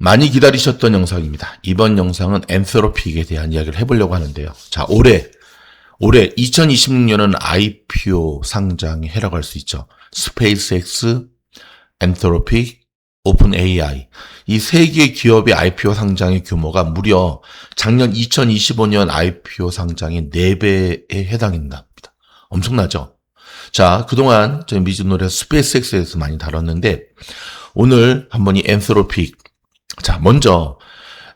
많이 기다리셨던 영상입니다. 이번 영상은 엔서로픽에 대한 이야기를 해보려고 하는데요. 자, 올해 2026년은 IPO 상장의 해라고 할 수 있죠. 스페이스X, 엔서로픽, 오픈AI 이 세 개의 기업의 IPO 상장의 규모가 무려 작년 2025년 IPO 상장의 4배에 해당한답니다. 엄청나죠? 자, 그동안 저희 미즈노래 스페이스X에서 많이 다뤘는데 오늘 한번 이 엔서로픽, 자, 먼저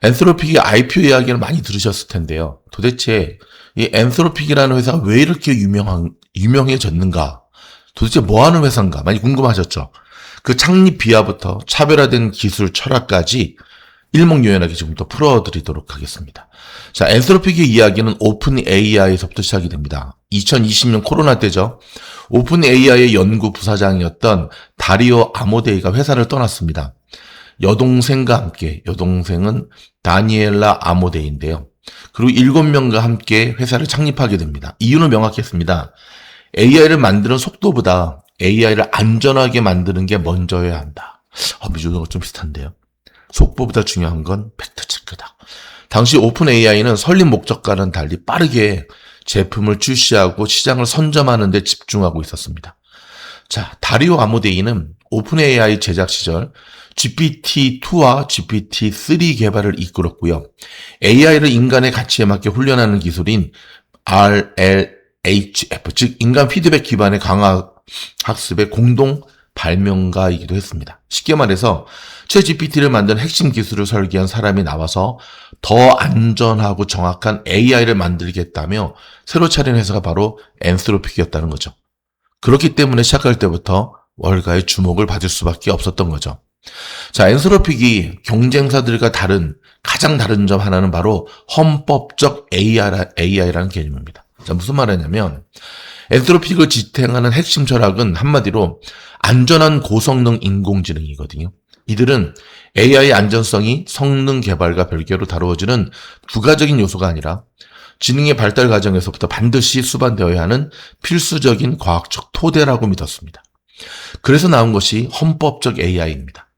엔서로픽의 IPO 이야기를 많이 들으셨을 텐데요. 도대체 이 엔서로픽이라는 회사가 왜 이렇게 유명해졌는가? 도대체 뭐 하는 회사인가? 많이 궁금하셨죠? 그 창립 비하부터 차별화된 기술 철학까지 일목요연하게 지금부터 풀어드리도록 하겠습니다. 자, 엔서로픽의 이야기는 오픈 AI에서부터 시작이 됩니다. 2020년 코로나 때죠. 오픈 AI의 연구 부사장이었던 다리오 아모데이가 회사를 떠났습니다. 여동생과 함께, 여동생은 다니엘라 아모데이인데요. 그리고 7명과 함께 회사를 창립하게 됩니다. 이유는 명확했습니다. AI를 만드는 속도보다 AI를 안전하게 만드는 게 먼저여야 한다. 미주가 좀 비슷한데요. 속도보다 중요한 건 팩트체크다. 당시 오픈 AI는 설립 목적과는 달리 빠르게 제품을 출시하고 시장을 선점하는 데 집중하고 있었습니다. 자, 다리오 아모데이는 오픈 AI 제작 시절 GPT-2와 GPT-3 개발을 이끌었고요. AI를 인간의 가치에 맞게 훈련하는 기술인 RLHF, 즉 인간 피드백 기반의 강화 학습의 공동 발명가이기도 했습니다. 쉽게 말해서 챗GPT를 만든 핵심 기술을 설계한 사람이 나와서 더 안전하고 정확한 AI를 만들겠다며 새로 차린 회사가 바로 엔서로픽이었다는 거죠. 그렇기 때문에 시작할 때부터 월가의 주목을 받을 수밖에 없었던 거죠. 자, 엔서로픽이 경쟁사들과 가장 다른 점 하나는 바로 헌법적 AI라는 개념입니다. 자, 무슨 말이냐면 엔서로픽을 지탱하는 핵심 철학은 한마디로 안전한 고성능 인공지능이거든요. 이들은 AI의 안전성이 성능 개발과 별개로 다루어지는 부가적인 요소가 아니라 지능의 발달 과정에서부터 반드시 수반되어야 하는 필수적인 과학적 토대라고 믿었습니다. 그래서 나온 것이 헌법적 AI입니다.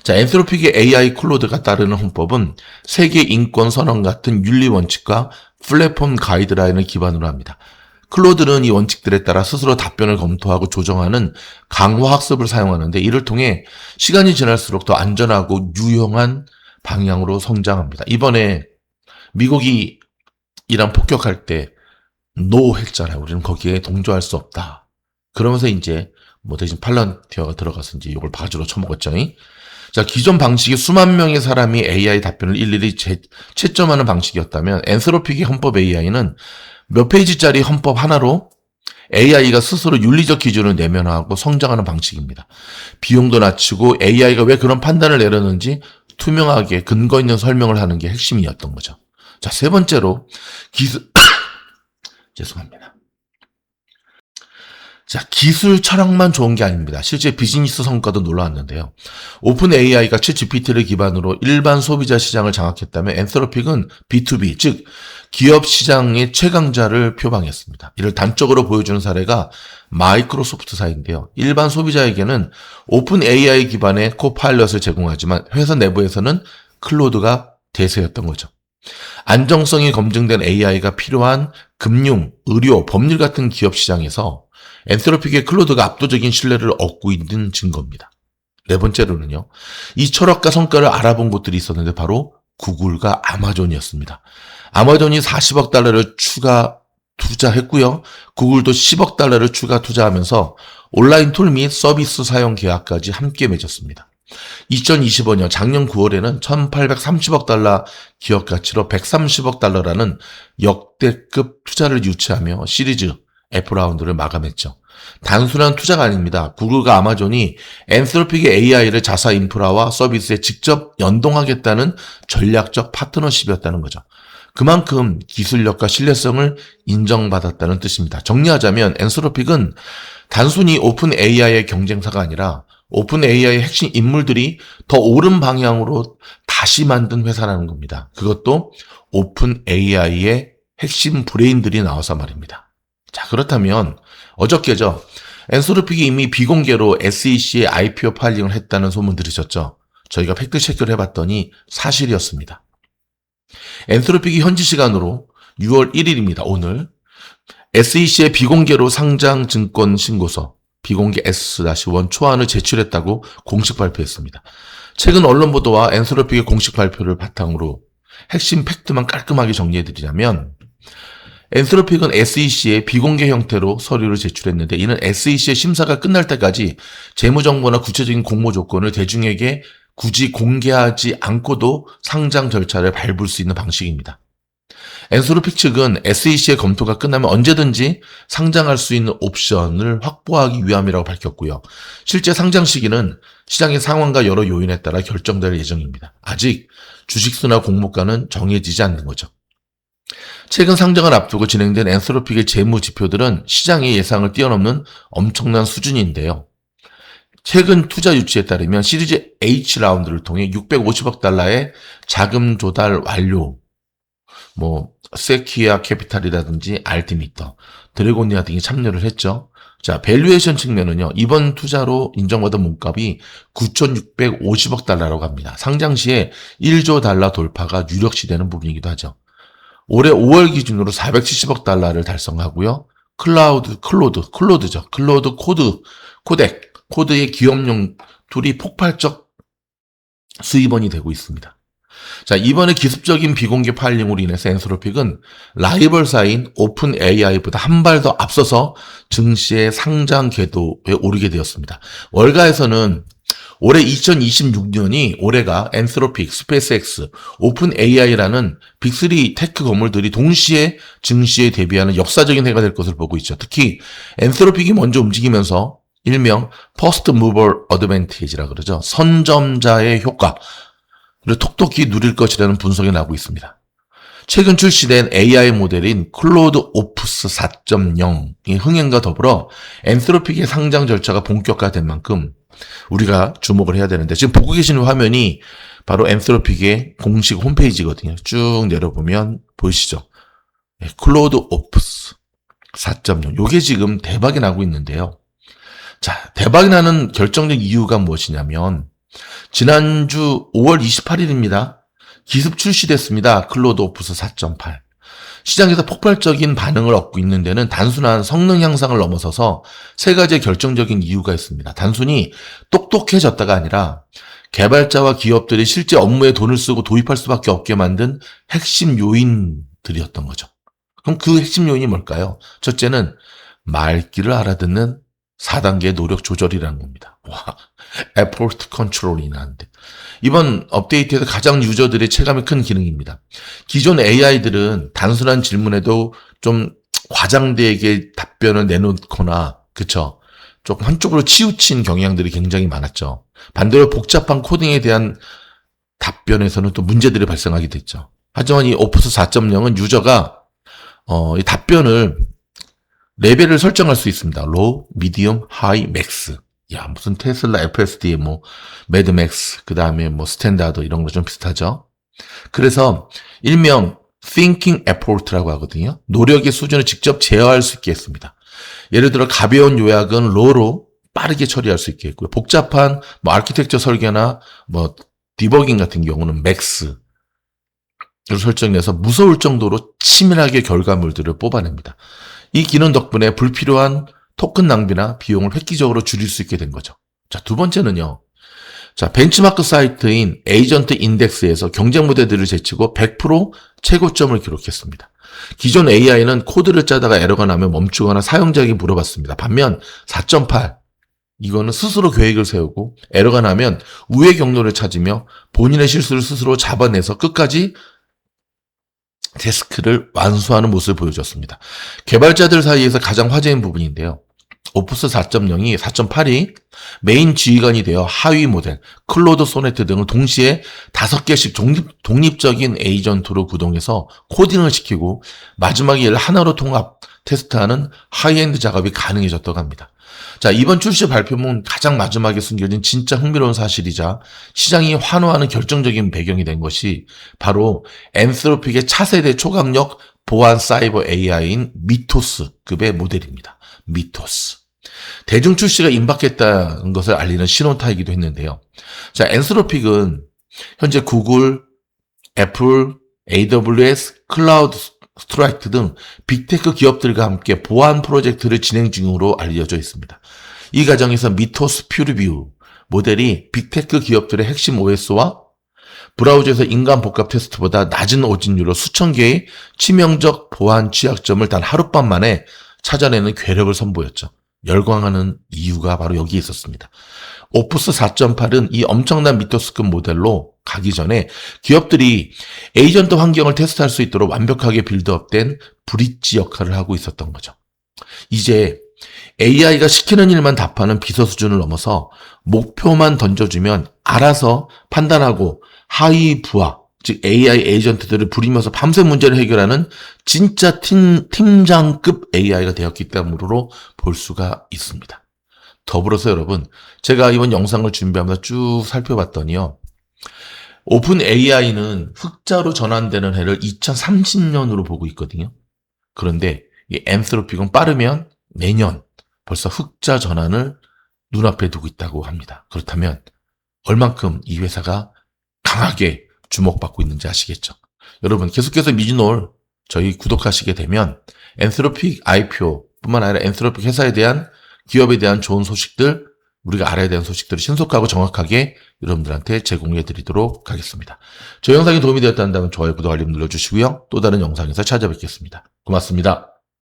자, 엔서로픽의 AI 클로드가 따르는 헌법은 세계 인권 선언 같은 윤리 원칙과 플랫폼 가이드라인을 기반으로 합니다. 클로드는 이 원칙들에 따라 스스로 답변을 검토하고 조정하는 강화 학습을 사용하는데 이를 통해 시간이 지날수록 더 안전하고 유용한 방향으로 성장합니다. 이번에 미국이 이란 폭격할 때 NO 했잖아요. 우리는 거기에 동조할 수 없다. 그러면서 이제 대신 팔런티어가 들어가서 이제 이걸 바지로 쳐먹었죠. 자, 기존 방식이 수만 명의 사람이 AI 답변을 일일이 채점하는 방식이었다면 엔서로픽의 헌법 AI는 몇 페이지짜리 헌법 하나로 AI가 스스로 윤리적 기준을 내면화하고 성장하는 방식입니다. 비용도 낮추고 AI가 왜 그런 판단을 내렸는지 투명하게 근거 있는 설명을 하는 게 핵심이었던 거죠. 자, 세 번째로 죄송합니다. 자, 기술 철학만 좋은 게 아닙니다. 실제 비즈니스 성과도 놀라웠는데요. 오픈 AI가 챗GPT를 기반으로 일반 소비자 시장을 장악했다면 엔서로픽은 B2B, 즉 기업 시장의 최강자를 표방했습니다. 이를 단적으로 보여주는 사례가 마이크로소프트사인데요. 일반 소비자에게는 오픈 AI 기반의 코파일럿을 제공하지만 회사 내부에서는 클로드가 대세였던 거죠. 안정성이 검증된 AI가 필요한 금융, 의료, 법률 같은 기업 시장에서 엔서로픽의 클로드가 압도적인 신뢰를 얻고 있는 증거입니다. 네 번째로는요. 이 철학과 성과를 알아본 곳들이 있었는데 바로 구글과 아마존이었습니다. 아마존이 40억 달러를 추가 투자했고요. 구글도 10억 달러를 추가 투자하면서 온라인 툴 및 서비스 사용 계약까지 함께 맺었습니다. 2025년 작년 9월에는 1830억 달러 기업 가치로 130억 달러라는 역대급 투자를 유치하며 시리즈 F라운드를 마감했죠. 단순한 투자가 아닙니다. 구글과 아마존이 엔서로픽의 AI를 자사 인프라와 서비스에 직접 연동하겠다는 전략적 파트너십이었다는 거죠. 그만큼 기술력과 신뢰성을 인정받았다는 뜻입니다. 정리하자면 엔서로픽은 단순히 오픈 AI의 경쟁사가 아니라 오픈 AI의 핵심 인물들이 더 옳은 방향으로 다시 만든 회사라는 겁니다. 그것도 오픈 AI의 핵심 브레인들이 나와서 말입니다. 자, 그렇다면 어저께죠. 엔서로픽이 이미 비공개로 SEC에 IPO 파일링을 했다는 소문 들으셨죠? 저희가 팩트체크를 해봤더니 사실이었습니다. 엔트로픽이 현지 시간으로 6월 1일입니다. 오늘 SEC의 비공개로 상장 증권 신고서 비공개 S-1 초안을 제출했다고 공식 발표했습니다. 최근 언론 보도와 엔트로픽의 공식 발표를 바탕으로 핵심 팩트만 깔끔하게 정리해드리자면 엔트로픽은 SEC에 비공개 형태로 서류를 제출했는데 이는 SEC의 심사가 끝날 때까지 재무정보나 구체적인 공모 조건을 대중에게 굳이 공개하지 않고도 상장 절차를 밟을 수 있는 방식입니다. 엔트로픽 측은 SEC의 검토가 끝나면 언제든지 상장할 수 있는 옵션을 확보하기 위함이라고 밝혔고요. 실제 상장 시기는 시장의 상황과 여러 요인에 따라 결정될 예정입니다. 아직 주식수나 공모가는 정해지지 않는 거죠. 최근 상장을 앞두고 진행된 엔트로픽의 재무 지표들은 시장의 예상을 뛰어넘는 엄청난 수준인데요. 최근 투자 유치에 따르면 시리즈 H 라운드를 통해 650억 달러의 자금 조달 완료, 세퀴아 캐피탈이라든지 알티미터, 드래곤니아 등이 참여를 했죠. 자, 밸류에이션 측면은요, 이번 투자로 인정받은 몸값이 9,650억 달러라고 합니다. 상장 시에 1조 달러 돌파가 유력시되는 부분이기도 하죠. 올해 5월 기준으로 470억 달러를 달성하고요. 클로드 코드의 기업용 툴이 폭발적 수입원이 되고 있습니다. 자, 이번에 기습적인 비공개 파일링으로 인해서 엔트로픽은 라이벌사인 오픈 AI보다 한 발 더 앞서서 증시의 상장 궤도에 오르게 되었습니다. 월가에서는 올해 2026년이 올해가 엔트로픽, 스페이스X, 오픈 AI라는 빅3 테크 건물들이 동시에 증시에 대비하는 역사적인 해가 될 것을 보고 있죠. 특히 엔트로픽이 먼저 움직이면서 일명 퍼스트 무버 어드밴티지라 그러죠. 선점자의 효과를 톡톡히 누릴 것이라는 분석이 나오고 있습니다. 최근 출시된 AI 모델인 클로드 오프스 4.0의 흥행과 더불어 엔트로픽의 상장 절차가 본격화된 만큼 우리가 주목을 해야 되는데 지금 보고 계시는 화면이 바로 엔트로픽의 공식 홈페이지거든요. 쭉 내려보면 보이시죠? 클로드 오프스 4.0 요게 지금 대박이 나고 있는데요. 자, 대박이 나는 결정적 이유가 무엇이냐면 지난주 5월 28일입니다. 기습 출시됐습니다. 클로드 오프스 4.8. 시장에서 폭발적인 반응을 얻고 있는 데는 단순한 성능 향상을 넘어서서 세 가지의 결정적인 이유가 있습니다. 단순히 똑똑해졌다가 아니라 개발자와 기업들이 실제 업무에 돈을 쓰고 도입할 수밖에 없게 만든 핵심 요인들이었던 거죠. 그럼 그 핵심 요인이 뭘까요? 첫째는 말귀를 알아듣는 4단계 노력 조절이라는 겁니다. 와, 에포트 컨트롤이 나는데 이번 업데이트에서 가장 유저들의 체감이 큰 기능입니다. 기존 AI들은 단순한 질문에도 좀 과장되게 답변을 내놓거나 그쵸? 조금 한쪽으로 치우친 경향들이 굉장히 많았죠. 반대로 복잡한 코딩에 대한 답변에서는 또 문제들이 발생하게 됐죠. 하지만 이 오프스 4.0은 유저가 이 답변을 레벨을 설정할 수 있습니다. 로우, 미디엄, 하이, 맥스. 야, 무슨 테슬라 FSD, 매드맥스, 그 다음에 스탠다드 이런 거 좀 비슷하죠. 그래서 일명 thinking effort라고 하거든요. 노력의 수준을 직접 제어할 수 있게 했습니다. 예를 들어 가벼운 요약은 로우로 빠르게 처리할 수 있게 했고요. 복잡한 아키텍처 설계나 디버깅 같은 경우는 맥스를 설정해서 무서울 정도로 치밀하게 결과물들을 뽑아냅니다. 이 기능 덕분에 불필요한 토큰 낭비나 비용을 획기적으로 줄일 수 있게 된 거죠. 자, 두 번째는요. 자, 벤치마크 사이트인 에이전트 인덱스에서 경쟁 모델들을 제치고 100% 최고점을 기록했습니다. 기존 AI는 코드를 짜다가 에러가 나면 멈추거나 사용자에게 물어봤습니다. 반면 4.8 이거는 스스로 계획을 세우고 에러가 나면 우회 경로를 찾으며 본인의 실수를 스스로 잡아내서 끝까지 태스크를 완수하는 모습을 보여줬습니다. 개발자들 사이에서 가장 화제인 부분인데요. 오프스 4.0이 4.8이 메인 지휘관이 되어 하위 모델, 클로드 소네트 등을 동시에 5개씩 독립적인 에이전트로 구동해서 코딩을 시키고 마지막에 이를 하나로 통합 테스트하는 하이엔드 작업이 가능해졌다고 합니다. 자, 이번 출시 발표문 가장 마지막에 숨겨진 진짜 흥미로운 사실이자 시장이 환호하는 결정적인 배경이 된 것이 바로 엔트로픽의 차세대 초강력 보안 사이버 AI인 미토스급의 모델입니다. 미토스. 대중 출시가 임박했다는 것을 알리는 신호탄이기도 했는데요. 자, 엔스로픽은 현재 구글, 애플, AWS, 클라우드 스트라이크 등 빅테크 기업들과 함께 보안 프로젝트를 진행 중으로 알려져 있습니다. 이 과정에서 미토스 퓨리뷰 모델이 빅테크 기업들의 핵심 OS와 브라우저에서 인간 복합 테스트보다 낮은 오진율로 수천 개의 치명적 보안 취약점을 단 하룻밤 만에 찾아내는 괴력을 선보였죠. 열광하는 이유가 바로 여기에 있었습니다. 오프스 4.8은 이 엄청난 미토스급 모델로 가기 전에 기업들이 에이전트 환경을 테스트할 수 있도록 완벽하게 빌드업된 브릿지 역할을 하고 있었던 거죠. 이제 AI가 시키는 일만 답하는 비서 수준을 넘어서 목표만 던져주면 알아서 판단하고 하위 부하, 즉 AI 에이전트들을 부리면서 밤새 문제를 해결하는 진짜 팀장급 AI가 되었기 때문으로 볼 수가 있습니다. 더불어서 여러분, 제가 이번 영상을 준비하면서 쭉 살펴봤더니요. 오픈 AI는 흑자로 전환되는 해를 2030년으로 보고 있거든요. 그런데 이 엔스로픽은 빠르면 내년 벌써 흑자 전환을 눈앞에 두고 있다고 합니다. 그렇다면 얼만큼 이 회사가 강하게 주목받고 있는지 아시겠죠? 여러분 계속해서 미즈놀 저희 구독하시게 되면 엔스로픽 IPO 뿐만 아니라 엔스로픽 회사에 대한 기업에 대한 좋은 소식들, 우리가 알아야 되는 소식들을 신속하고 정확하게 여러분들한테 제공해 드리도록 하겠습니다. 저 영상이 도움이 되었다면 좋아요, 구독, 알림 눌러주시고요. 또 다른 영상에서 찾아뵙겠습니다. 고맙습니다.